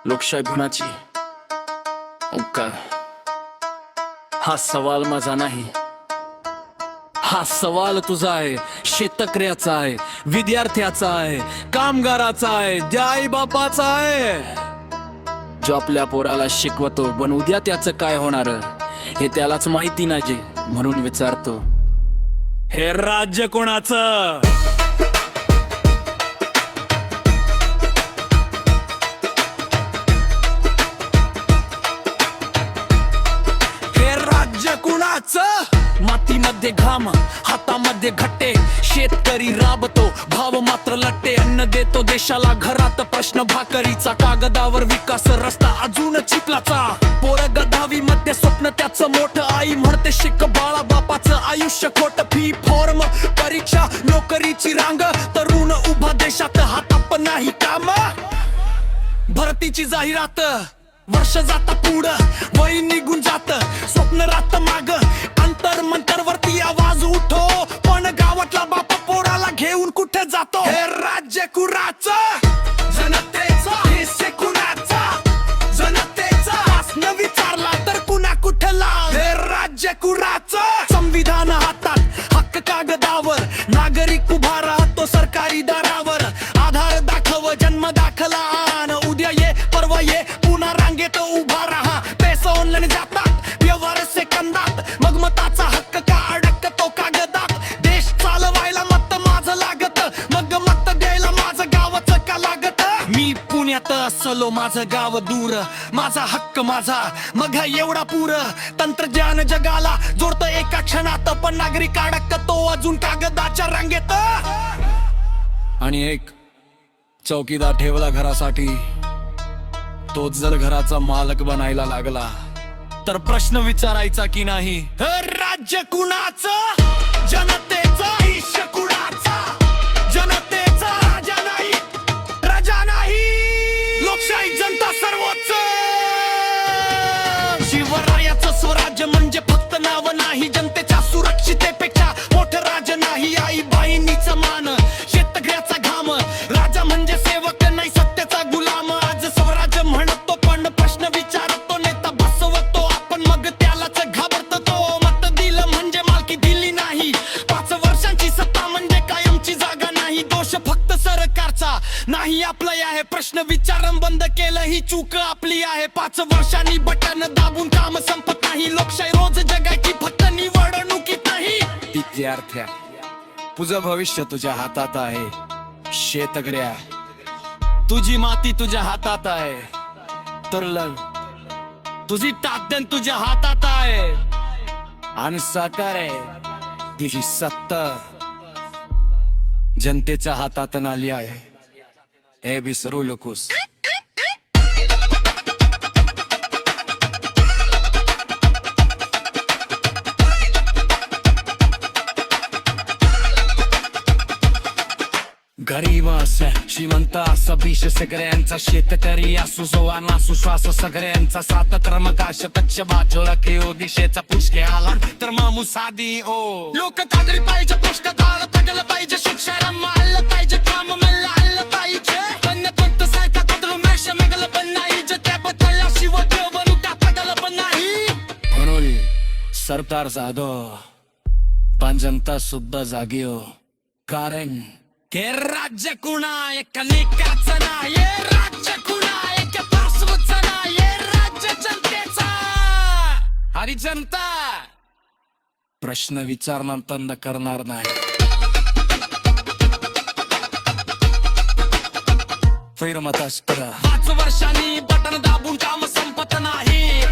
लोकशाही गुणाची काय? हा सवाल माझा नाही, हा सवाल तुझा आहे, शेतकऱ्याचा आहे, विद्यार्थ्याचा आहे, कामगाराचा आहे, ज्या आई बापाचा आहे जो आपल्या पोराला शिकवतो. पण उद्या त्याचं काय होणार हे त्यालाच माहिती नाही, म्हणून विचारतो, हे राज्य कोणाचं? मातीमध्ये घाम, हातामध्ये घट्टे, शेतकरी राबतो, भाव मात्र लट्टे. अन्न देतो देशाला घरात, प्रश्न भाकरीचा, कागदावर विकास, रस्ता अजून चिखलाचा. पोरग 10वी मध्ये स्वप्न त्याचं मोठं, आई म्हणते शिक बाळा, बापाचं आयुष्य खोट. फी फॉर्म, परीक्षा, नोकरीची रांग, तरुण उभा देशात, हाताप नाही काम. भरतीची जाहिरात, वर्ष जाता पुढं, वय निघून जात, स्वप्न राहत माग. अंतर मंतर वरती आवाज उठो, पण गावातला बापा पोराला घेऊन कुठे जातो? हे राज्य कुणाचं? जनतेचं. हिस्से कुणाचा? जनतेचा. असं विचारला तर कुणा कुठला? हे राज्य कुणाचं? संविधान हातात, हक्क कागदावर, नागरिक उभा राहतो सरकारी दारावर. आधार दाखव, जन्म दाखला आण, उद्या ये परवा ये, पुन्हा रांगेत उभा राहा. पैसा ऑनलाईन जातात, व्यवहार सेकंदात, मग मताचा हक्क का अडकतो कागदात? देश चालवायला मत माझं लागत, मग मत द्यायला माझं गावच का लागत? मी पुण्यात असलो, माझं गाव दूर, माझा हक्क माझा मग एवढा पूर. तंत्रज्ञान जगाला जोडतं एका क्षणात, पण नागरिक अडकतो अजून कागदाच्या रांगेत. आणि एक चौकीदार ठेवला घरासाठी, तोच जर घराचा मालक बनायला लागला तर प्रश्न विचारायचा की नाही, हे राज्य कुणाचं? जनतेचा. हिस्सा कुणाचा? जनतेचा. राजा नाही, राजा नाही, लोकशाही जनता सर्वोच्च. शिवरायाचं स्वराज्य म्हणजे फक्त नाव नाही, जनतेच्या सुरक्षितेपेक्षा मोठं राज नाही. आई बहिणीचं मान, शेतकऱ्याचा घाम, राजा म्हणजे सेवक नाही सत्तेचा गुलाम. आज स्वराज्य म्हणतो पण प्रश्न विचारतो, नेता बसवतो आपण मग त्यालाच घाबरतो तो. मत दिलं म्हणजे मालकी दिली नाही, 5 वर्षांची सत्ता म्हणजे कायमची जागा नाही. दोष फक्त सरकारचा नाही आपला आहे, प्रश्न विचारण बंद केलं ही चूक आपली आहे. 5 वर्षांनी बटन दाबून काम संपत नाही, लोकशाही रोज जगायची फक्त निवडणुकीत नाही. विद्यार्थ्या, तुझं भविष्य तुझ्या हातात आहे. शेतकऱ्या, तुझी माती तुझ्या हातात आहे. तरुण, तुझी ताकद तुझ्या हातात आहे. आणि सरकार आहे, तिची सत्ता जनतेच्या हातात आली आहे, हे विसरू नकोस. गरीब असो श्रीमंत असो, भीष सगळ्यांचा, शेतकरी असो जो अनासो, श्वास सगळ्यांचा, सात क्रमांकाश कच्छ बाजूला घेऊ, दिशेचा पुष्के आला तर मामू साधी ओ. लोक कादरी पाहिजे, पुष्कळ पडलं पाहिजे, शिक्षण मारलं पाहिजे, काम मला आलं पाहिजे. पण फक्त सारखा कदर मॅश मेगल पण नाही, जे त्याबद्दल शिव देव बनूटा पडलं पण नाही. म्हणून सरदार जाधव पण जनता सुद्धा जागी हो, कारण हे राज्य कुणा एका लेकाचं नाही, हे राज्य कुणा एका पासवचं नाही, हे राज्य जनतेचा. आणि जनता प्रश्न विचारणार बंद करणार नाही. फिर मत 5 वर्षांनी बटन दाबून काम संपत नाही.